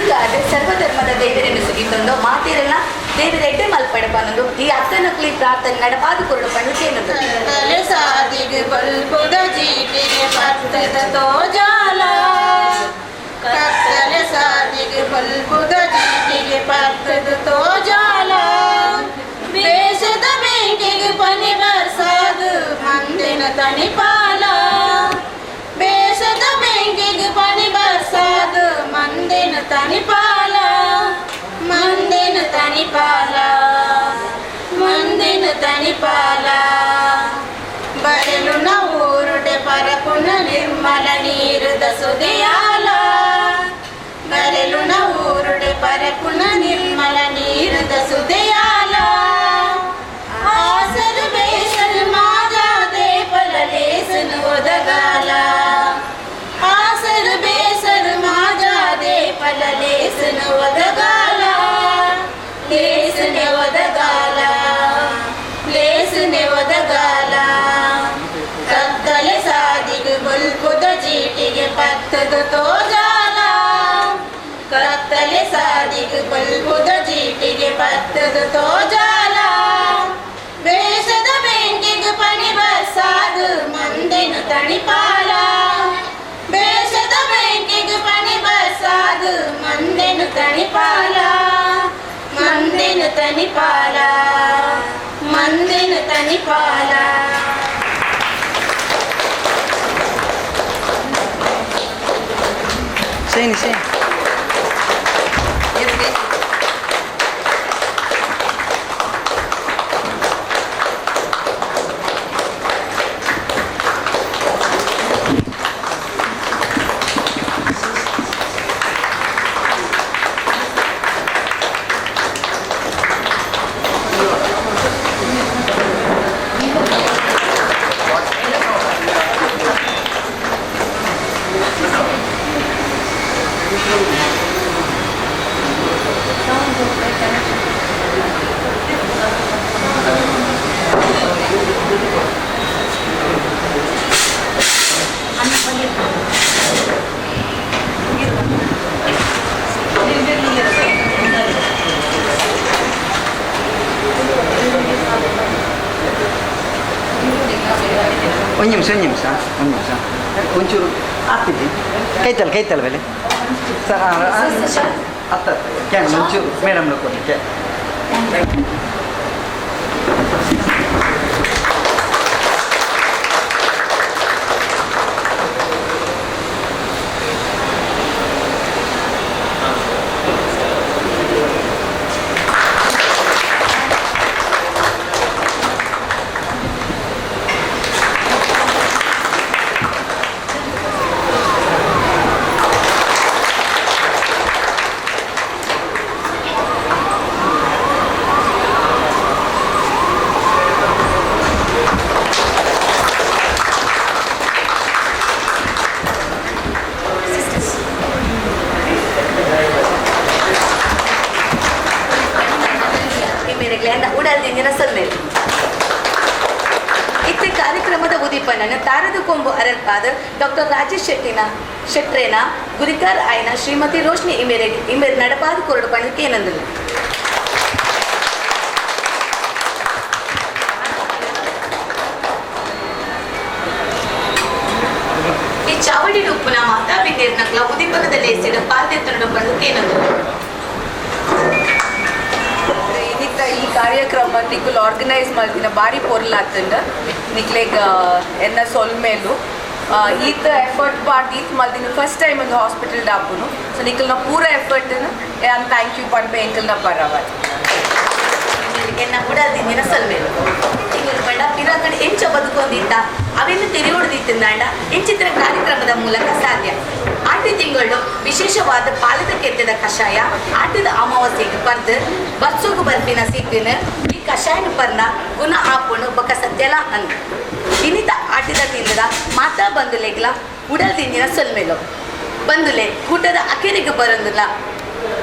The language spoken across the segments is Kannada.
ತುಳುಕಾದ ಸರ್ವಧರ್ಮದ ದೇವರನ್ನು ಸುಗಿತೊಂದು ಮಾತಿರಲ್ಲ ದೇವರ ಎಡ್ಡೆ ಮಲ್ಪಡಪನ್ನದು ಈ ಅಕ್ಕನಕ್ಲಿ ಪ್ರಾರ್ಥನೆ ನಡಪಾದು ಕೊರಡು ಪಂಡಿಕೆ ಅನ್ನೋದು ಸಾದಿಗೆ ಬಲ್ಬುದ ಜೀಟಿಗೆ ಪತ್ತದ ತೋಜಾಲ ಕತ್ತಲೆ ಸಾದಿಗೆ ಬಲ್ಬುದ ಜೀಟಿಗೆ ಪತ್ತದ ತೋಜಾಲ ಬೇಷದ ಬೆಂಕಿಗೆ ಪನಿ ಬರ್ಸಾದು ಮಂದಿನ ತನಿಪಾಲ ಬೇಷದ ಬೆಂಕಿಗೆ ಪನಿ ಬರ್ಸಾದು ಮಂದಿನ ತನಿಪಾಲ ಮಂದಿನ ತನಿಪಾಲ ಮಂದಿನ ತನಿಪಾಲ ಬರಲು ಊರುಡೆ ಪರಪುನ ನಿರ್ಮಲ ನೀರುದ ಸುದಿಯಾಲ ಬರಲು ಊರುಡೆ ಪರಪುನ ನಿರ್ಮಲ ನೀರುದ ಸುದಿಯಾಲ ಆಸರು ಬೇಸರು ಮಾಜಾದೆ ಪಲಲೇಸನು ಒದಗಾಲ ಆಸರು ಬೇಸರು ಮಾಜಾದೆ ಪಲಲೇಸನು ಒದಗಾಲ ಲೇಸನೆ ಒದಗಾಲ ಲೇಸನೆ ಒದಗಾಲ ಕತ್ತಲೆ ಸಾದಿಗೆ ಬಲ್ಪುದ ಜೀಟಿಗೆ ಪತ್ತದ ತೋಜಾಲ ಕತ್ತಲೆ ಸಾದಿಗೆ ಬಲ್ಪುದ ಜೀಟಿಗೆ ಪತ್ತದ ತೋಜಾಲ ಬೇಷದ ಬೆಂಕಿಗೆ ಪನಿ ಬರ್ಸಾದು ಮಂದಿನ ತಣಿಪಾಲ ಬೇಷದ ಬೆಂಕಿಗೆ ಪನಿ ಬರ್ಸಾದು ಮಂದಿನ ತಣಿಪಾಲ ಮಂದಿನ ತನಿಪಾಲ ಮಂದಿನ ತನಿಪಾಲ Sini, sini. ಒಂದು ನಿಮಿಷ ಒಂಚೂರು ಆಗ್ತಿದ್ದಿ ಕೈತಲ್ಲ ಬೆಲೆ ಸರ್ ಅತ್ತ ಕ್ಯಾನ್ ಒಂಚೂರು ಮೇಡಮ್ನ ಕೊಡಲಿಕ್ಕೆ ಇತ್ತೆ ಕಾರ್ಯಕ್ರಮದ ಉದ್ದೀಪನನ್ನು ತಾರದ ಕೊಂಬು ಅರಲ್ಪಾದ ಡಾಕ್ಟರ್ ರಾಜೇಶ್ ಶೆಟ್ರೇನ ಗುರಿಕಾರ್ ಆಯ್ನ ಶ್ರೀಮತಿ ರೋಶ್ನಿ ಇಮೇರ್ ನಡಪಾದ ಕೊರಡು ಪಣಿಕೆ ಏನಂದ್ರು ಈ ಚಾವಡಿ ಉಪ್ಪುನ ಮಾತಾ ಬಿಂದಿರ್ನಕ್ಲ ಉದ್ದೀಪನದಲ್ಲಿ ಎಸಿಡ ಪಾಲ್ದೆತ್ತನಡು ಪಣಿಕೆ ಏನಂದ್ರು ಈ ಕಾರ್ಯಕ್ರಮ ನಿಕ್ಕುಲು ಆರ್ಗನೈಸ್ ಮಾಡ್ತಿನ ಭಾರಿ ಪೊರ್ಲಾಗ್ತಂಡ ನಿಕ್ಲೆಗ್ ಎನ್ನ ಸೊಲ್ಮೇಲು ಈತ ಎಫರ್ಟ್ ಪಾರ್ಟ್ ಈತ್ ಮಲ್ತಿನ ಫಸ್ಟ್ ಟೈಮ್ ಒಂದು ಹಾಸ್ಪಿಟಲ್ ಡಾಪುನು ಸೊ ನಿಕ್ಕಲ್ನ ಪೂರ ಎಫರ್ಟ್ ಥ್ಯಾಂಕ್ ಯು ಪಡ್ಬೆ ಎಂಕಲ್ನ ಪರವಾದ ಎನ್ನ ಕೂಡ ದಿನ ಸೊಲ್ಮೇಲು ತಿಂಗಳು ಬೇಡ ಇರೋ ಕಡೆ ಎಂಚ ಬದುಕೊಂದಿತ್ತ ಅವೆನ್ನು ತೆರೆ ಹೊಡೆದಿತ್ತಂದಾಂಡ ಎಂಚಿತ್ರ ಕಾರ್ಯಕ್ರಮದ ಮೂಲಕ ಸಾಧ್ಯ ಆಟಿ ತಿಂಗಳು ವಿಶೇಷವಾದ ಪಾಲದ ಕೆತ್ತದ ಕಷಾಯ ಆಟದ ಅಮಾವಾಸ್ಯೆಗೆ ಪರ್ದು ಬರ್ಸೋಗು ಬರ್ಪಿನ ಸಿಕ್ಕಿನ ಈ ಕಷಾಯನ ಪರ್ನ ಗುಣ ಆಪುಣು ಬೊಕ್ಕ ಸತ್ಯಲ ಅಂದ್ ದಿನಿತ ಆಟಿದ ತಿಂದದ ಮಾತಾ ಬಂದುಲೆಗ್ಲ ಉಡಲ್ ತಿಂದಿನ ಸೊಲ್ಮೇಲು ಬಂದುಲೆ ಊಟದ ಅಕೆರಿಗೆ ಬರೋದಿಲ್ಲ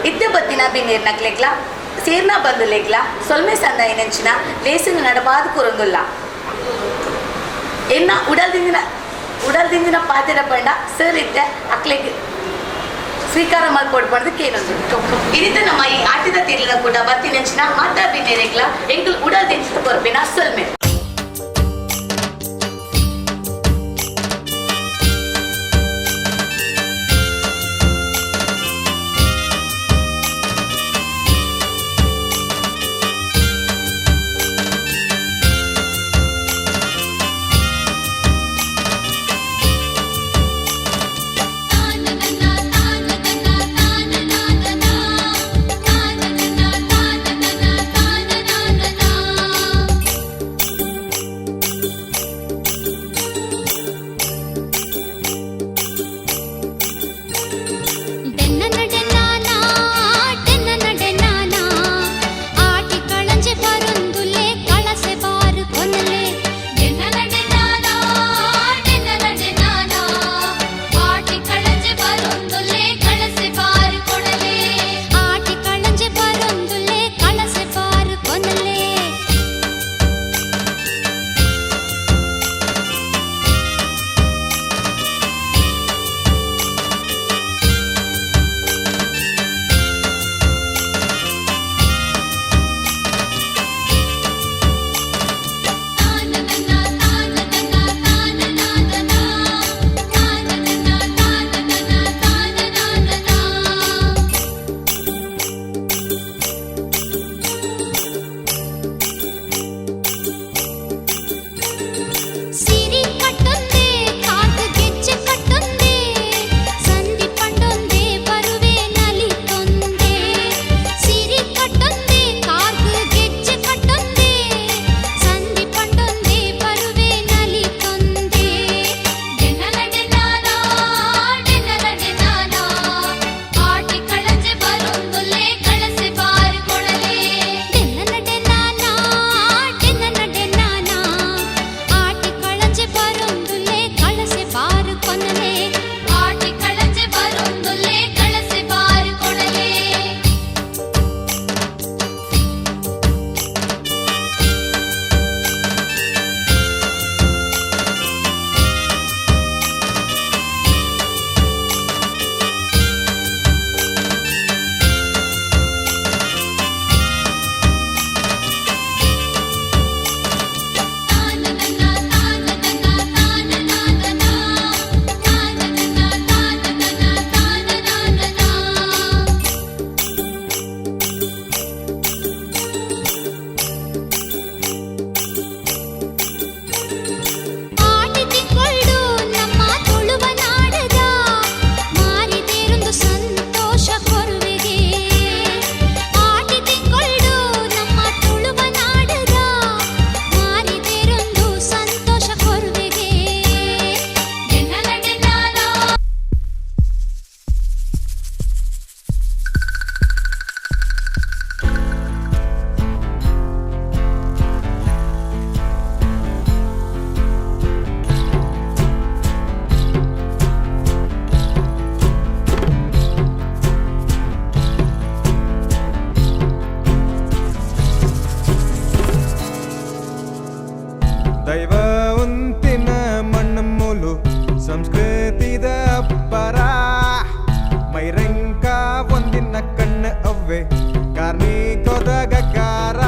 ಇದ್ದೆ ಬತ್ತಿನ ಬಿನ್ನೀರ್ ನಕ್ಲೆಗ್ಲ ಸೇರ್ನ ಬಂದುಲೆಗ್ಲ ಸೊಲ್ಮೆ ಸಂದ ಏನಂಚಿನ ಲೇಸಿನ ನಡಬಾದು ಕುರಂದುಲ್ಲ ಎನ್ನ ಉಡಲ್ ದಿಂದಿನ ಪಾತೆರ ಪಂಡ ಸರ್ ಇತ್ತೆ ಅಕ್ಲೆಗ್ ಸ್ವೀಕಾರ ಮಾಡ್ಕೊಡ್ಬಾರ್ದಕ್ಕೆ ಏನೊಂದು ಇದಿದ್ದ ನಮ್ಮ ಈ ಆಟದ ತೀರ್ಲ ಕೂಡ ಬರ್ತಿನಂಚಿನ ಮಾತಾಡಿನೇರೆಗ್ಲ ಎಂಕಲ್ ಉಡಾದಿನ ಕೊರ್ಬಿನ ಸೊಲ್ಮೆ ದೈವ ಉಂತಿನ ಮಣ್ಣಮೂಲು ಸಂಸ್ಕೃತಿದ ಪರ ಮೈರಂಕ ಒಂದಿನ ಕಣ್ಣ ಅವ್ವೆ ಕಾರ್ಮಿಕದ ಗಗ್ಗಾರ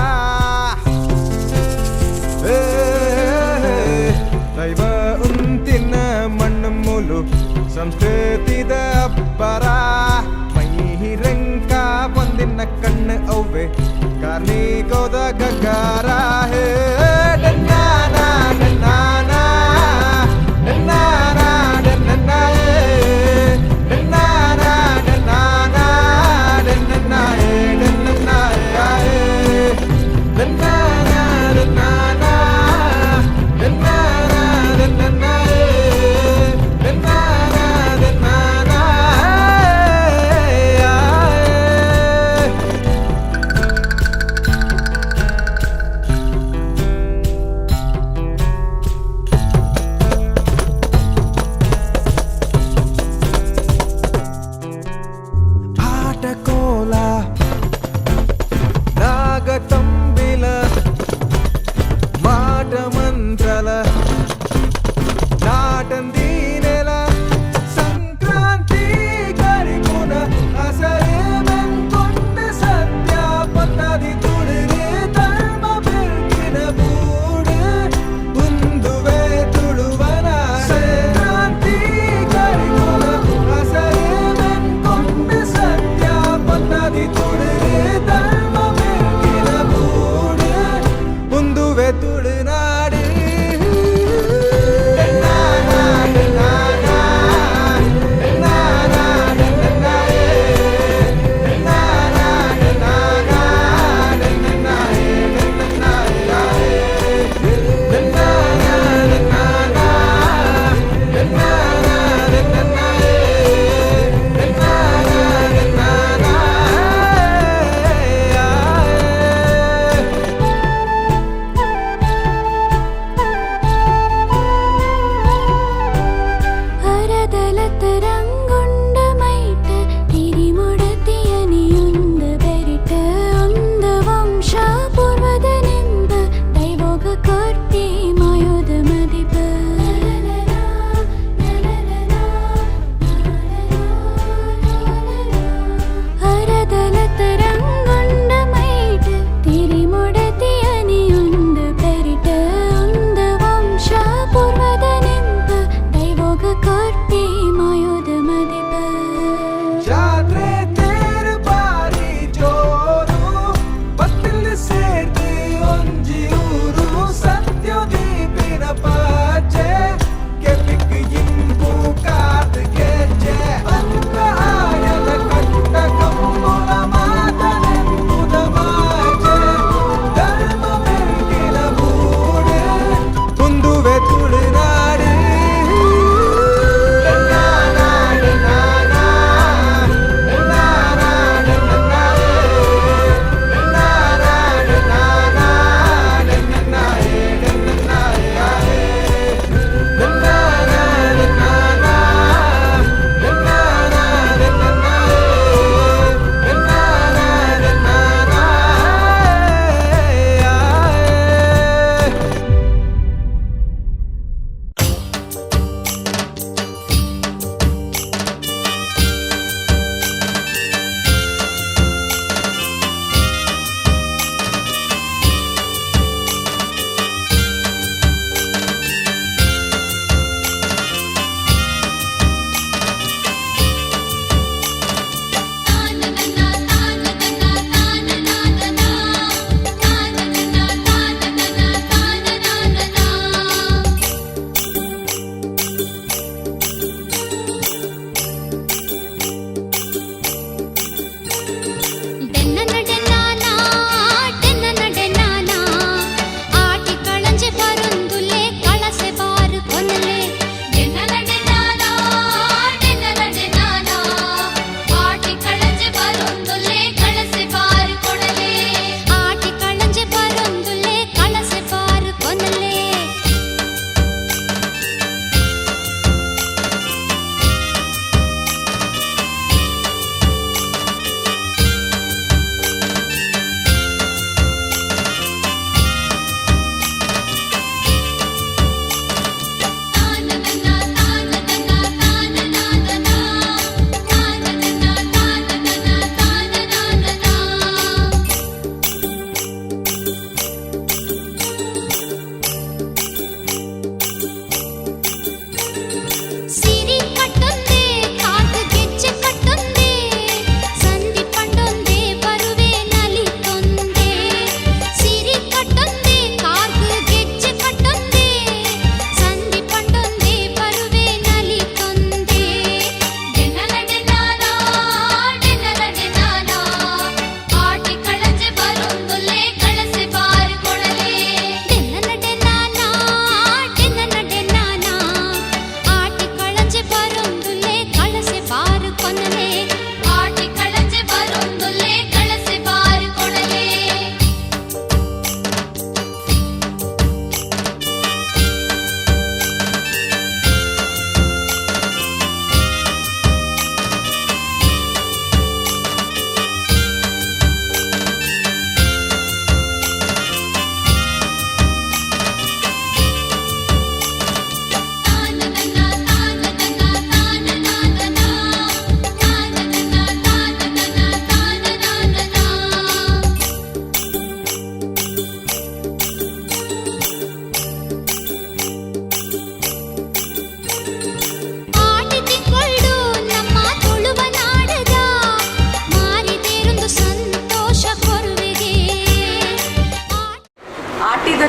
ದೈವ ಉಂತಿನ ಮಣ್ಣಮೂಲು ಸಂಸ್ಕೃತಿದ ಪರ ಮೈರಂಕ ಒಂದಿನ ಕಣ್ಣ ಅವ್ವೆ ಕಾರ್ಮಿಕದ ಗಗ್ಗಾರ ಹೇ సంక్రాంతి గరిపున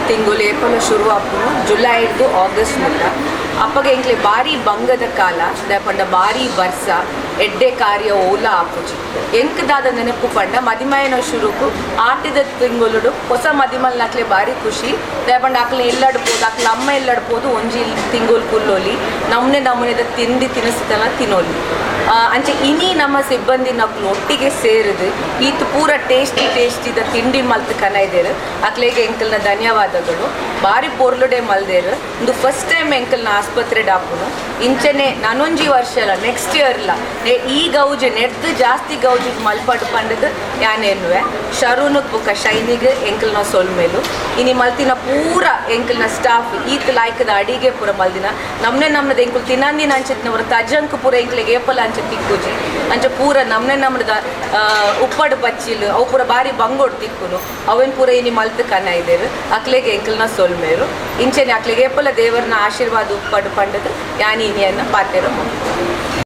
ತಿಂಗಳು ಏಪಲ ಶುರು ಆಪುನು ಜುಲೈ ಹಿಡ್ದು ಆಗಸ್ಟ್ ಮುಟ್ಟ ಅಪ್ಪಗೆ ಎಂಕ್ಲೆ ಬಾರಿ ಬಂಗದ ಕಾಲ ಪಂಡ ಬಾರಿ ವರ್ಷ ಎಡ್ಡೆ ಕಾರ್ಯ ಓಲ ಆಪುಜಿ ಎಂಕದಾದ ನೆನಪು ಪಂಡ ಮದಿಮಯನ ಶುರುಕು ಆಟಿದ ತಿಂಗಳು ಹೊಸ ಮದಿಮಲ್ ನಕ್ಲೆ ಬಾರಿ ಖುಷಿ ಪಂಡ ಅಕ್ಲೆ ಎಲ್ಲಡ್ಬೋದು ಅಕ್ಲ ಅಮ್ಮ ಎಲ್ಲಡ್ಬೋದು ಒಂಜಿ ತಿಂಗಳು ಕುಲ್ಲೋಲಿ ನಮ್ಮನೆದ ತಿಂಡಿ ತಿನಿಸ್ತನ ತಿನ್ನೋಲಿ ಅಂಚೆ ಇನಿ ನಮ್ಮ ಸಿಬ್ಬಂದಿ ನಕ್ಲು ಒಟ್ಟಿಗೆ ಸೇರಿದು ಈತ್ ಪೂರ ಟೇಸ್ಟಿದ ತಿಂಡಿ ಮಲ್ತ್ ಕನೈದೇರು ಅಕ್ಲೆಗೆ ಎಂಕಲ್ನ ಧನ್ಯವಾದಗಳು ಬಾರಿ ಪೊರ್ಲುಡೆ ಮಲ್ದೇರು ಒಂದು ಫಸ್ಟ್ ಟೈಮ್ ಎಂಕಲ್ನ ಆಸ್ಪತ್ರೆ ಡಾಪುನು ಇಂಚನೆ ನಾನೊಂಜಿ ವರ್ಷ ಅಲ್ಲ ನೆಕ್ಸ್ಟ್ ಇಯರ್ಲ ಈ ಗೌಜೆ ನೆಡ್ದು ಜಾಸ್ತಿ ಗೌಜಿಗೆ ಮಲ್ಪಡು ಪಂಡದು ಯಾನೇನುವೆ ಶರುನಕ್ ಬುಕ್ಕ ಶೈನಿಗೆ ಎಂಕಲ್ನ ಸೊಲ್ಮೇಲು ಇನಿ ಮಲ್ತಿನ ಪೂರ ಎಂಕಲ್ನ ಸ್ಟಾಫ್ ಈತ್ ಲಾಯ್ಕದ ಅಡಿಗೆ ಪೂರ ಮಲ್ದಿನ ನಮ್ಮದು ಎಂಕುಲು ತಿನ್ನಂದಿನ ಅಂಚೆತ್ನವ್ರ ತಜಂಕ್ ಪೂರ ಎಂಕ್ಲೆಗೆ ಏಪಲ ಅಂಚೆ ತಿಕ್ಕುಜಿ ಅಂಚೆ ಪೂರ ನಮ್ಮದ ಉಪ್ಪಡು ಬಚ್ಚಿಲು ಅವು ಪೂರ ಬಾರಿ ಬಂಗೋಡು ತಿಕ್ಕುನು ಅವನ್ ಪೂರ ಇನಿ ಮಲ್ತ್ ಕನ್ನ ಇದ್ದೇರು ಅಕ್ಲೆಗೆ ಎಂಕಲ್ನ ಸೊಲ್ಮೇರು ಇಂಚೆನೆ ಅಕ್ಲೆಗೆ ಏಪಲ ದೇವರನ ಆಶೀರ್ವಾದ ಉಪ್ಪಡು ಪಂಡದು ಯಾನಿ ಇನಿಯನ್ನ ಪಾತೆರ